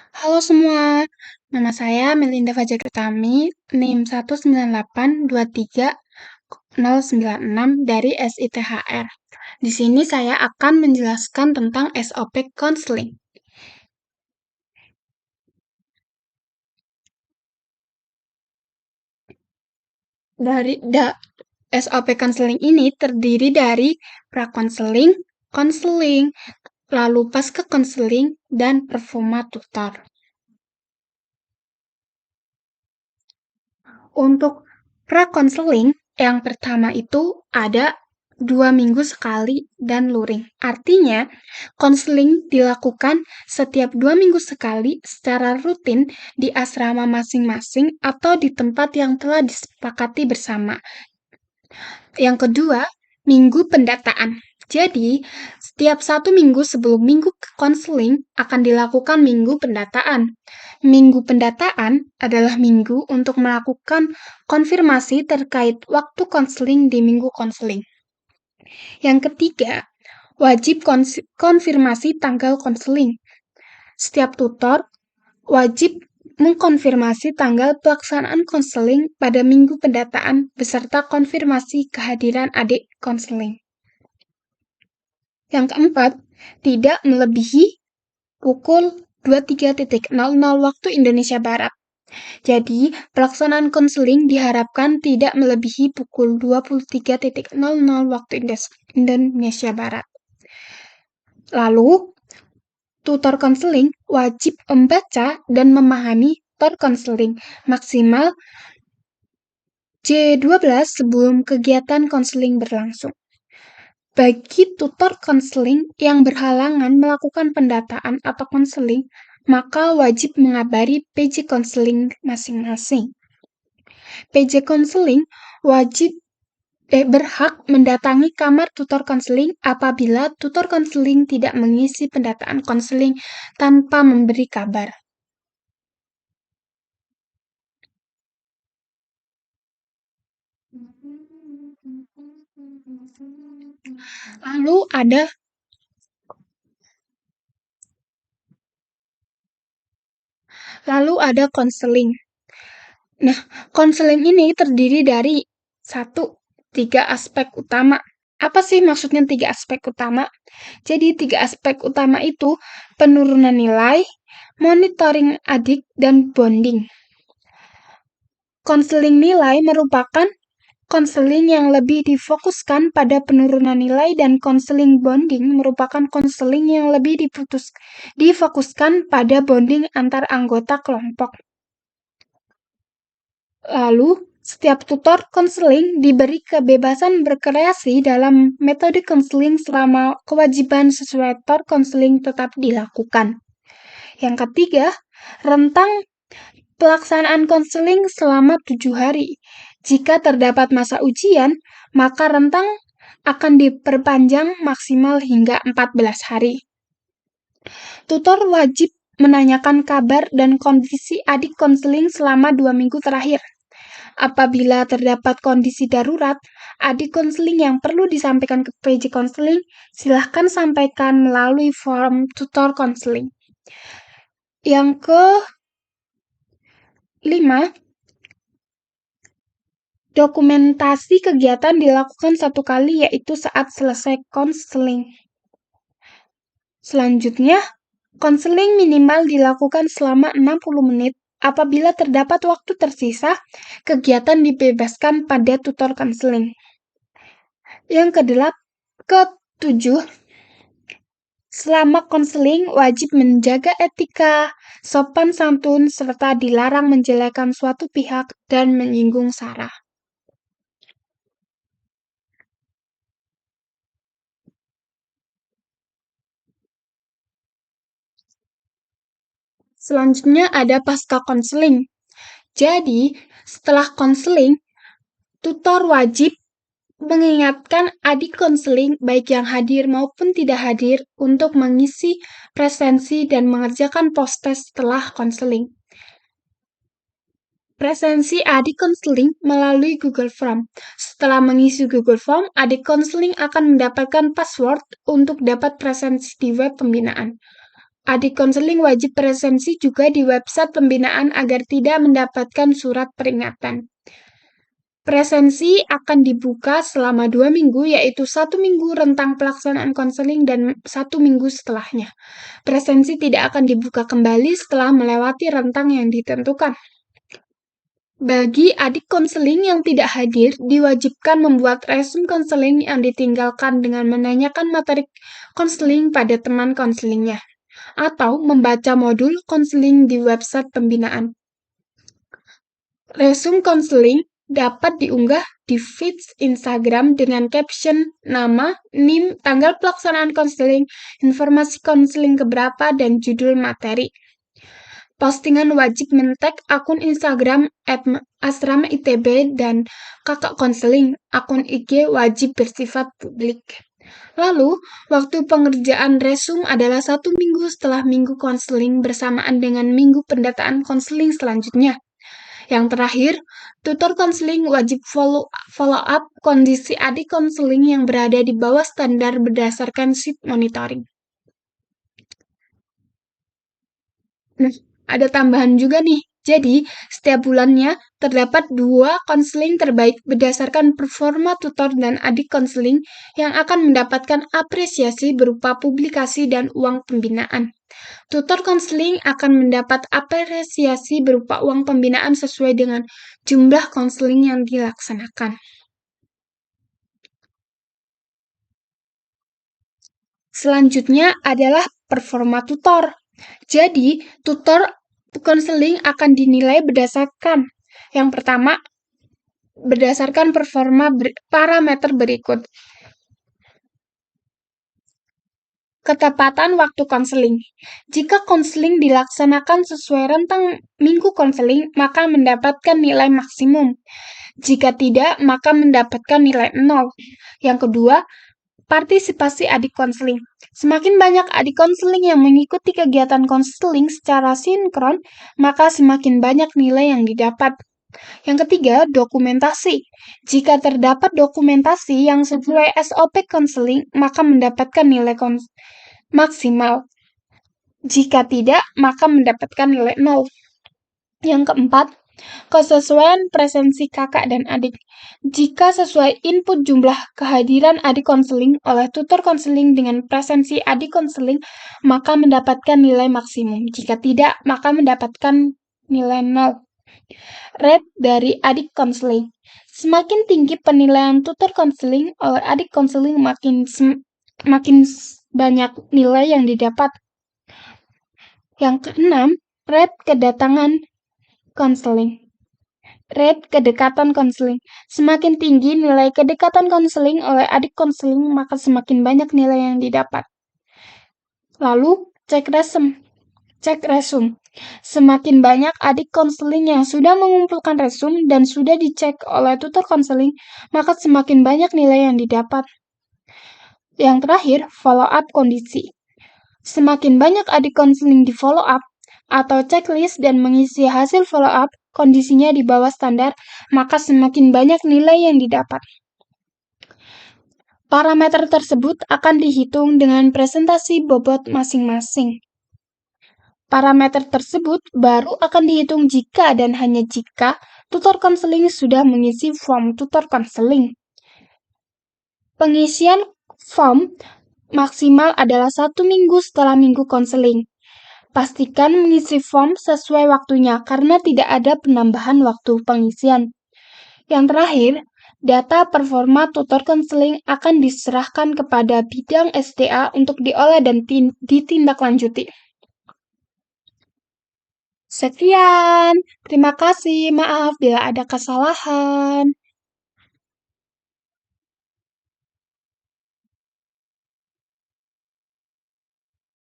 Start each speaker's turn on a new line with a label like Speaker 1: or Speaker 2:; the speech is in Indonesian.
Speaker 1: Halo semua, nama saya Melinda Fajar Utami, NIM 19823 096 dari SITHR. Di sini saya akan menjelaskan tentang SOP Counseling. SOP Counseling ini terdiri dari pra-counseling, counseling, lalu pasca counseling, dan performa tutor. Untuk pra-counseling, yang pertama itu ada 2 minggu sekali dan luring. Artinya, konseling dilakukan setiap 2 minggu sekali secara rutin di asrama masing-masing atau di tempat yang telah disepakati bersama. Yang kedua, minggu pendataan. Jadi, setiap 1 minggu sebelum minggu konseling akan dilakukan minggu pendataan. Minggu pendataan adalah minggu untuk melakukan konfirmasi terkait waktu konseling di minggu konseling. Yang ketiga, wajib konfirmasi tanggal konseling. Setiap tutor wajib mengkonfirmasi tanggal pelaksanaan konseling pada minggu pendataan beserta konfirmasi kehadiran adik konseling. Yang keempat, tidak melebihi pukul 23.00 waktu Indonesia Barat. Jadi, pelaksanaan konseling diharapkan tidak melebihi pukul 23.00 waktu Indonesia Barat. Lalu, tutor konseling wajib membaca dan memahami tutor konseling maksimal J12 sebelum kegiatan konseling berlangsung. Bagi tutor konseling yang berhalangan melakukan pendataan atau konseling, maka wajib mengabari PJ konseling masing-masing. PJ konseling wajib berhak mendatangi kamar tutor konseling apabila tutor konseling tidak mengisi pendataan konseling tanpa memberi kabar. Lalu ada konseling. Nah, konseling ini terdiri dari 3 aspek utama. Apa sih maksudnya 3 aspek utama? Jadi 3 aspek utama itu penurunan nilai, monitoring adik, dan bonding. Konseling nilai merupakan konseling yang lebih difokuskan pada penurunan nilai dan konseling bonding merupakan konseling yang lebih difokuskan pada bonding antar anggota kelompok. Lalu, setiap tutor konseling diberi kebebasan berkreasi dalam metode konseling selama kewajiban sesuai tutor konseling tetap dilakukan. Yang ketiga, rentang pelaksanaan konseling selama 7 hari. Jika terdapat masa ujian, maka rentang akan diperpanjang maksimal hingga 14 hari. Tutor wajib menanyakan kabar dan kondisi adik konseling selama 2 minggu terakhir. Apabila terdapat kondisi darurat, adik konseling yang perlu disampaikan ke PJ konseling, silahkan sampaikan melalui form tutor konseling. Yang ke-5, dokumentasi kegiatan dilakukan 1 kali, yaitu saat selesai konseling. Selanjutnya, konseling minimal dilakukan selama 60 menit. Apabila terdapat waktu tersisa, kegiatan dibebaskan pada tutor konseling. Yang ke-7, selama konseling wajib menjaga etika, sopan santun, serta dilarang menjelekan suatu pihak dan menyinggung sara. Selanjutnya ada pasca konseling. Jadi, setelah konseling, tutor wajib mengingatkan adik konseling baik yang hadir maupun tidak hadir untuk mengisi presensi dan mengerjakan post-test setelah konseling. Presensi adik konseling melalui Google Form. Setelah mengisi Google Form, adik konseling akan mendapatkan password untuk dapat presensi di web pembinaan. Adik konseling wajib presensi juga di website pembinaan agar tidak mendapatkan surat peringatan. Presensi akan dibuka selama 2 minggu, yaitu 1 minggu rentang pelaksanaan konseling dan 1 minggu setelahnya. Presensi tidak akan dibuka kembali setelah melewati rentang yang ditentukan. Bagi adik konseling yang tidak hadir, diwajibkan membuat resume konseling yang ditinggalkan dengan menanyakan materi konseling pada teman konselingnya, atau membaca modul konseling di website pembinaan. Resume konseling dapat diunggah di feeds Instagram dengan caption nama, NIM, tanggal pelaksanaan konseling, informasi konseling keberapa, dan judul materi. Postingan wajib men-tag akun Instagram @asrama_itb dan kakak konseling. Akun IG wajib bersifat publik. Lalu, waktu pengerjaan resume adalah 1 minggu setelah minggu konseling bersamaan dengan minggu pendataan konseling selanjutnya. Yang terakhir, tutor konseling wajib follow up kondisi adik konseling yang berada di bawah standar berdasarkan sheet monitoring. Nah, ada tambahan juga nih. Jadi, setiap bulannya terdapat 2 konseling terbaik berdasarkan performa tutor dan adik konseling yang akan mendapatkan apresiasi berupa publikasi dan uang pembinaan. Tutor konseling akan mendapat apresiasi berupa uang pembinaan sesuai dengan jumlah konseling yang dilaksanakan. Selanjutnya adalah performa tutor. Jadi, tutor konseling akan dinilai berdasarkan yang pertama, berdasarkan performa parameter berikut. Ketepatan waktu konseling. Jika konseling dilaksanakan sesuai rentang minggu konseling, maka mendapatkan nilai maksimum. Jika tidak, maka mendapatkan nilai 0. Yang kedua, partisipasi adik konseling. Semakin banyak adik konseling yang mengikuti kegiatan konseling secara sinkron, maka semakin banyak nilai yang didapat. Yang ketiga, dokumentasi. Jika terdapat dokumentasi yang sesuai SOP konseling, maka mendapatkan nilai maksimal. Jika tidak, maka mendapatkan nilai 0. Yang keempat, kesesuaian presensi kakak dan adik. Jika sesuai input jumlah kehadiran adik konseling oleh tutor konseling dengan presensi adik konseling, maka mendapatkan nilai maksimum. Jika tidak, maka mendapatkan nilai 0. Rate dari adik konseling. Semakin tinggi penilaian tutor konseling oleh adik konseling, makin banyak nilai yang didapat. Yang keenam, rate kedatangan konseling. Rate kedekatan konseling. Semakin tinggi nilai kedekatan konseling oleh adik konseling, maka semakin banyak nilai yang didapat. Lalu, cek resume. Semakin banyak adik konseling yang sudah mengumpulkan resume dan sudah dicek oleh tutor konseling, maka semakin banyak nilai yang didapat. Yang terakhir, follow up kondisi. Semakin banyak adik konseling di follow up atau checklist dan mengisi hasil follow up, kondisinya di bawah standar, maka semakin banyak nilai yang didapat. Parameter tersebut akan dihitung dengan presentasi bobot masing-masing. Parameter tersebut baru akan dihitung jika dan hanya jika tutor konseling sudah mengisi form tutor konseling. Pengisian form maksimal adalah 1 minggu setelah minggu konseling. Pastikan mengisi form sesuai waktunya karena tidak ada penambahan waktu pengisian. Yang terakhir, data performa tutor konseling akan diserahkan kepada bidang SDA untuk diolah dan ditindaklanjuti. Sekian, terima kasih. Maaf bila ada kesalahan.